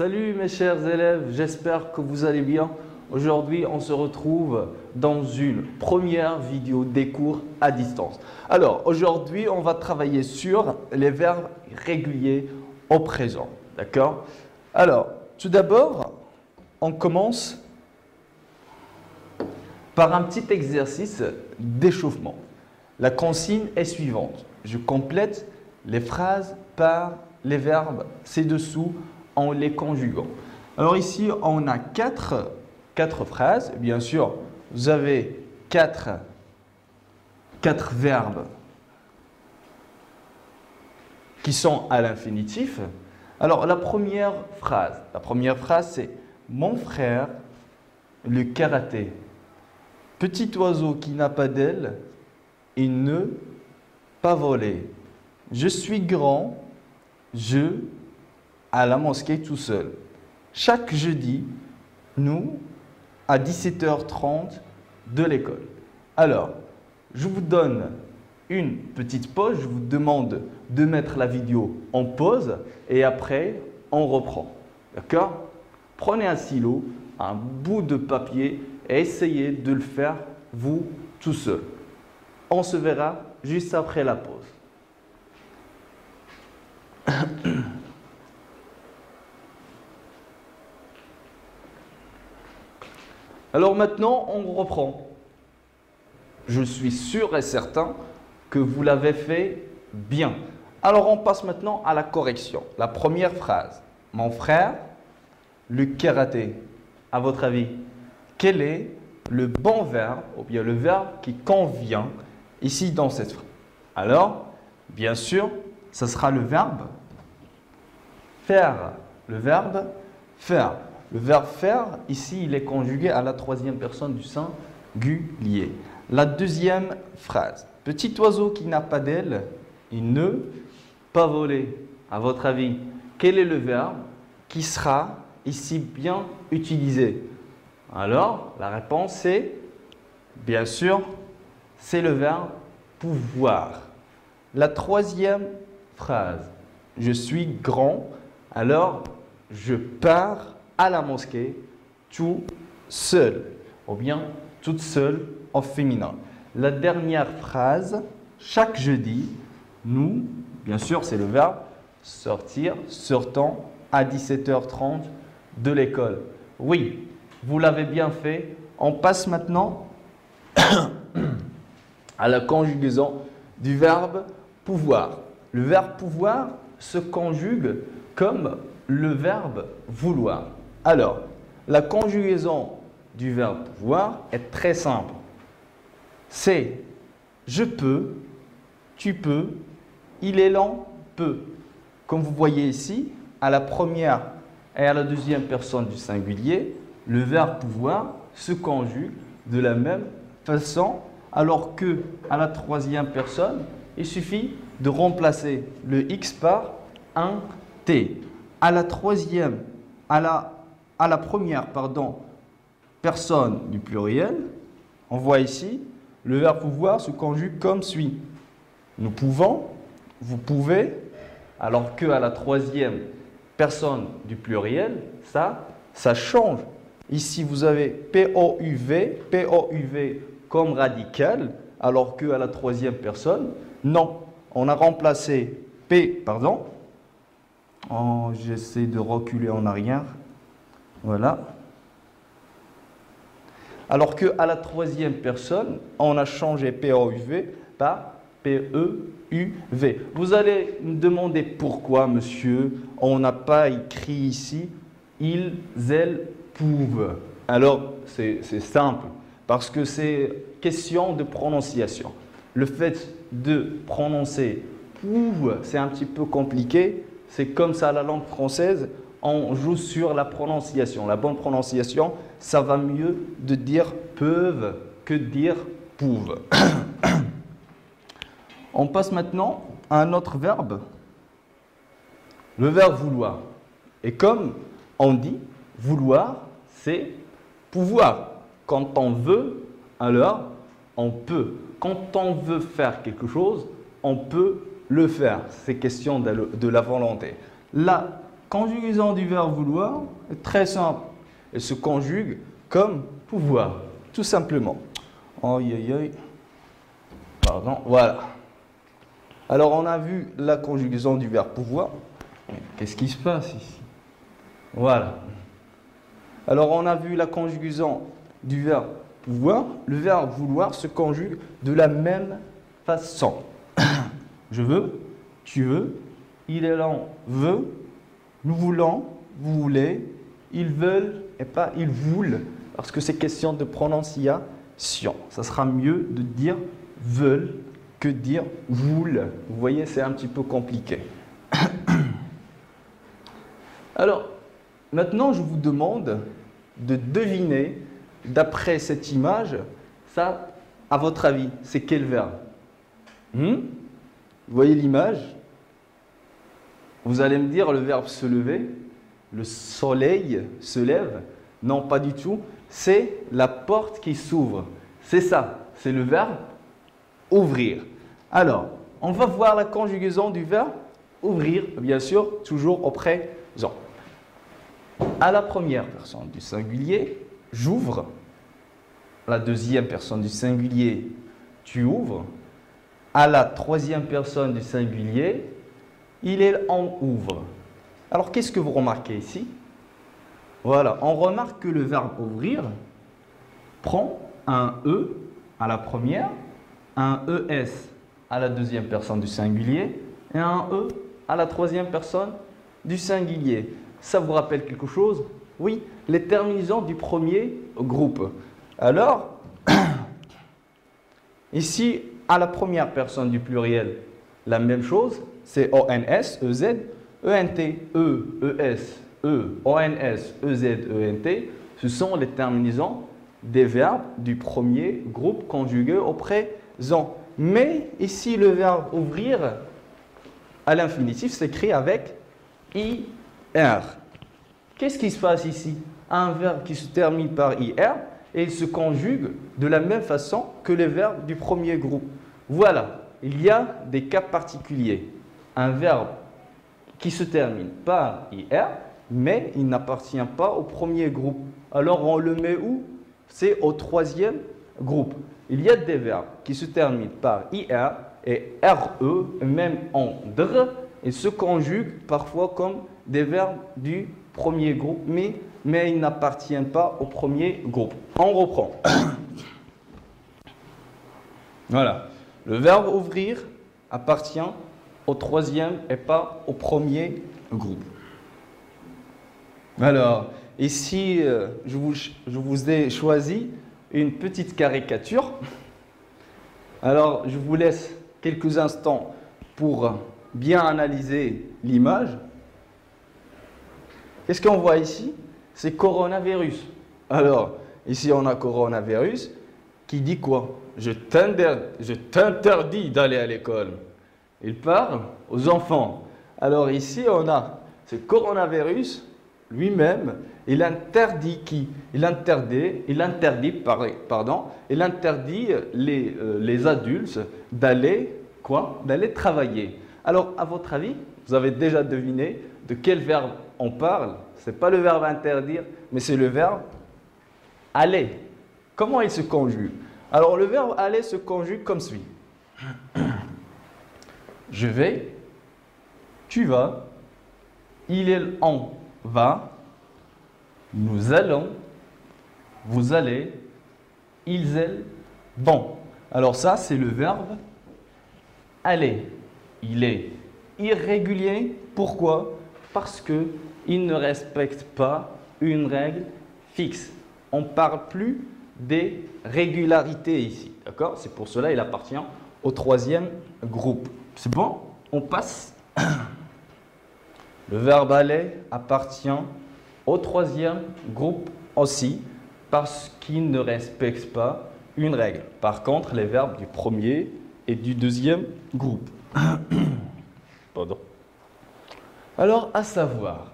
Salut mes chers élèves, j'espère que vous allez bien. Aujourd'hui, on se retrouve dans une première vidéo des cours à distance. Alors, aujourd'hui, on va travailler sur les verbes réguliers au présent. D'accord? Alors, tout d'abord, on commence par un petit exercice d'échauffement. La consigne est suivante. Je complète les phrases par les verbes ci-dessous en les conjuguant. Alors ici, on a quatre phrases. Bien sûr, vous avez quatre verbes qui sont à l'infinitif. Alors la première phrase, c'est « Mon frère, le karaté. Petit oiseau qui n'a pas d'aile et ne pas voler. Je suis grand, je à la mosquée tout seul. Chaque jeudi, nous, à 17h30 de l'école. » Alors, je vous donne une petite pause. Je vous demande de mettre la vidéo en pause et après, on reprend. D'accord? Prenez un stylo, un bout de papier et essayez de le faire vous tout seul. On se verra juste après la pause. Alors maintenant, on reprend. Je suis sûr et certain que vous l'avez fait bien. Alors on passe maintenant à la correction. La première phrase. Mon frère, le karaté. À votre avis, quel est le bon verbe ou bien le verbe qui convient ici dans cette phrase? Alors, bien sûr, ce sera le verbe faire. Le verbe faire. Le verbe faire, ici, il est conjugué à la troisième personne du singulier. La deuxième phrase. Petit oiseau qui n'a pas d'aile, il ne pas voler. À votre avis, quel est le verbe qui sera ici bien utilisé? Alors, la réponse est, bien sûr, c'est le verbe pouvoir. La troisième phrase. Je suis grand, alors je pars à la mosquée tout seul ou bien toute seule en féminin. La dernière phrase, chaque jeudi, nous, bien sûr, c'est le verbe sortir, sortant à 17h30 de l'école. Oui, vous l'avez bien fait. On passe maintenant à la conjugaison du verbe pouvoir. Le verbe pouvoir se conjugue comme le verbe vouloir. Alors, la conjugaison du verbe pouvoir est très simple. C'est je peux, tu peux, il est lent, peut. Comme vous voyez ici, à la première et à la deuxième personne du singulier, le verbe pouvoir se conjugue de la même façon, alors que à la troisième personne, il suffit de remplacer le X par un T. À la première personne du pluriel, on voit ici, le verbe pouvoir se conjugue comme suit. Nous pouvons, vous pouvez, alors qu'à la troisième personne du pluriel, ça change. Ici, vous avez POUV comme radical, alors qu'à la troisième personne, non. On a remplacé j'essaie de reculer en arrière. Voilà. Alors qu'à la troisième personne, on a changé POUV par PEUV. Vous allez me demander pourquoi, monsieur, on n'a pas écrit ici ils, elles, pouvent. Alors, c'est simple, parce que c'est question de prononciation. Le fait de prononcer pouve, c'est un petit peu compliqué. C'est comme ça la langue française, on joue sur la prononciation. La bonne prononciation, ça va mieux de dire peuvent que de dire pouvent. On passe maintenant à un autre verbe, le verbe vouloir. Et comme on dit, vouloir, c'est pouvoir. Quand on veut, alors on peut. Quand on veut faire quelque chose, on peut le faire. C'est question de la volonté. La conjugaison du verbe vouloir est très simple. Elle se conjugue comme pouvoir, tout simplement. Aïe, aïe, aïe. Pardon, voilà. Alors, on a vu la conjugaison du verbe pouvoir. Qu'est-ce qui se passe ici? Voilà. Alors, on a vu la conjugaison du verbe pouvoir. Le verbe vouloir se conjugue de la même façon. Je veux, tu veux, il est là, veut, nous voulons, vous voulez, ils veulent et pas ils voulent, parce que c'est question de prononciation. Ça sera mieux de dire veulent que dire voulent. Vous voyez, c'est un petit peu compliqué. Alors, maintenant, je vous demande de deviner, d'après cette image, ça, à votre avis, c'est quel verbe? Vous voyez l'image? Vous allez me dire le verbe se lever, le soleil se lève. Non, pas du tout. C'est la porte qui s'ouvre. C'est ça, c'est le verbe ouvrir. Alors, on va voir la conjugaison du verbe ouvrir, bien sûr, toujours au présent. À la première personne du singulier, j'ouvre. La deuxième personne du singulier, tu ouvres. À la troisième personne du singulier, il est en ouvre. Alors, qu'est-ce que vous remarquez ici? Voilà, on remarque que le verbe ouvrir prend un E à la première, un ES à la deuxième personne du singulier et un E à la troisième personne du singulier. Ça vous rappelle quelque chose? Oui, les terminaisons du premier groupe. Alors, ici, à la première personne du pluriel, la même chose, c'est ONS, EZ, ENT, E, ES, E, ONS, EZ, ENT. Ce sont les terminaisons des verbes du premier groupe conjugué au présent. Mais ici, le verbe ouvrir à l'infinitif s'écrit avec IR. Qu'est-ce qui se passe ici? Un verbe qui se termine par IR et il se conjugue de la même façon que les verbes du premier groupe. Voilà, il y a des cas particuliers. Un verbe qui se termine par IR, mais il n'appartient pas au premier groupe. Alors on le met où? C'est au troisième groupe. Il y a des verbes qui se terminent par IR et RE, même en DR, et se conjuguent parfois comme des verbes du premier groupe, mais ils n'appartiennent pas au premier groupe. On reprend. Voilà. Le verbe ouvrir appartient au troisième et pas au premier groupe. Alors, ici, je vous ai choisi une petite caricature. Alors, je vous laisse quelques instants pour bien analyser l'image. Qu'est-ce qu'on voit ici? C'est coronavirus. Alors, ici, on a coronavirus qui dit quoi? Je t'interdis d'aller à l'école. Il parle aux enfants. Alors ici, on a ce coronavirus lui-même. Il interdit qui? Il interdit les adultes d'aller quoi? D'aller travailler. Alors, à votre avis, vous avez déjà deviné de quel verbe on parle? Ce n'est pas le verbe interdire, mais c'est le verbe aller. Comment il se conjugue? Alors, le verbe aller se conjugue comme suit. Je vais, tu vas, on va, nous allons, vous allez, elles vont. Alors ça, c'est le verbe aller. Il est irrégulier. Pourquoi? Parce qu'il ne respecte pas une règle fixe. On ne parle plus des régularités ici. D'accord? C'est pour cela qu'il appartient au troisième groupe. C'est bon? On passe. Le verbe aller appartient au troisième groupe aussi parce qu'il ne respecte pas une règle. Par contre, les verbes du premier et du deuxième groupe. Pardon. Alors, à savoir,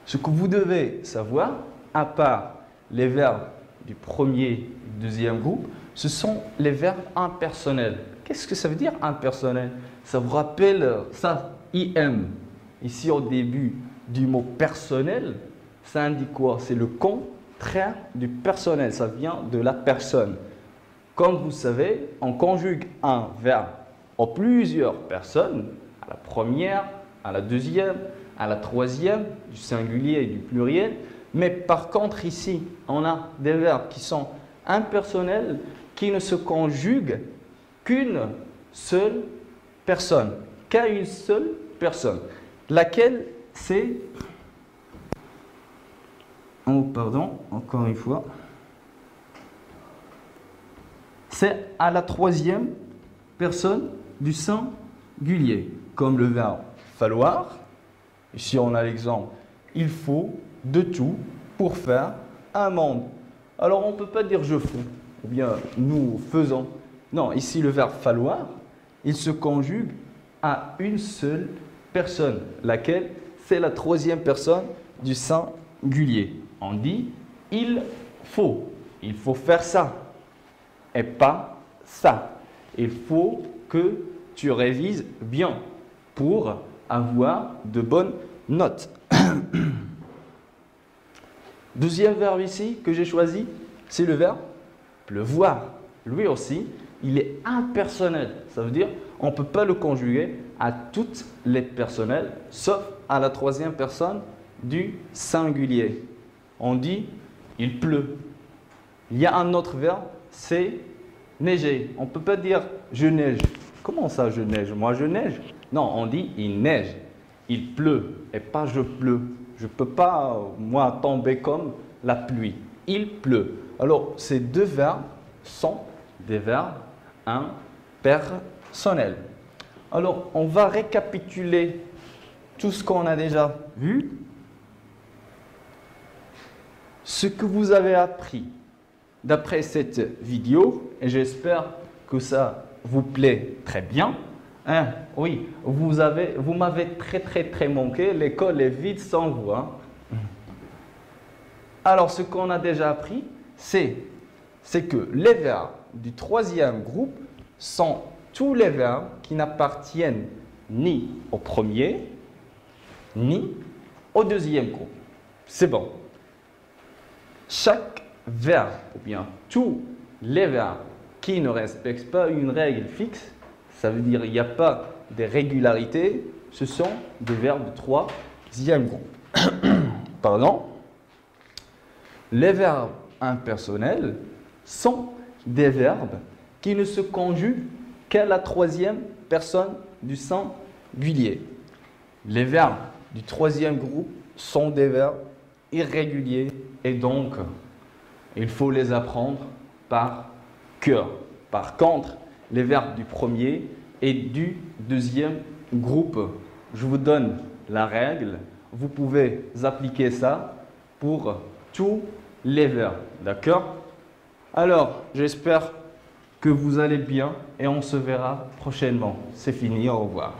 ce que vous devez savoir, à part les verbes du premier et du deuxième groupe, ce sont les verbes impersonnels. Qu'est-ce que ça veut dire impersonnel? Ça vous rappelle ça, IM. Ici au début du mot personnel, ça indique quoi? C'est le contraire du personnel, ça vient de la personne. Comme vous savez, on conjugue un verbe en plusieurs personnes, à la première, à la deuxième, à la troisième, du singulier et du pluriel. Mais par contre, ici, on a des verbes qui sont impersonnels, qui ne se conjuguent qu'une seule personne, qu'à une seule personne, laquelle c'est... Oh, pardon, encore une fois. C'est à la troisième personne du singulier, comme le verbe falloir. Ici, on a l'exemple « il faut de tout pour faire un monde ». Alors, on ne peut pas dire « je fais » ou bien « nous faisons ». Non, ici, le verbe « falloir », il se conjugue à une seule personne, laquelle c'est la troisième personne du singulier. On dit « il faut faire ça » et pas ça. Il faut que tu révises bien pour avoir de bonnes notes. Deuxième verbe ici que j'ai choisi, c'est le verbe pleuvoir. Lui aussi, il est impersonnel. Ça veut dire on ne peut pas le conjuguer à toutes les personnels, sauf à la troisième personne du singulier. On dit il pleut. Il y a un autre verbe, c'est neiger. On ne peut pas dire je neige. Comment ça je neige? Moi je neige. Non, on dit il neige. Il pleut et pas je pleut. Je ne peux pas, moi, tomber comme la pluie. Il pleut. Alors, ces deux verbes sont des verbes impersonnels. Alors, on va récapituler tout ce qu'on a déjà vu. Ce que vous avez appris d'après cette vidéo, et j'espère que ça vous plaît très bien. Hein? Oui, vous m'avez très manqué. L'école est vide sans vous. Hein? Alors, ce qu'on a déjà appris, c'est que les verbes du troisième groupe sont tous les verbes qui n'appartiennent ni au premier, ni au deuxième groupe. C'est bon. Chaque verbe, ou bien tous les verbes qui ne respectent pas une règle fixe, ça veut dire qu'il n'y a pas de régularité, ce sont des verbes de troisième groupe. Pardon. Les verbes impersonnels sont des verbes qui ne se conjuguent qu'à la troisième personne du singulier. Les verbes du troisième groupe sont des verbes irréguliers et donc il faut les apprendre par cœur. Par contre, les verbes du premier et du deuxième groupe, je vous donne la règle. Vous pouvez appliquer ça pour tous les verbes. D'accord? Alors, j'espère que vous allez bien et on se verra prochainement. C'est fini, au revoir.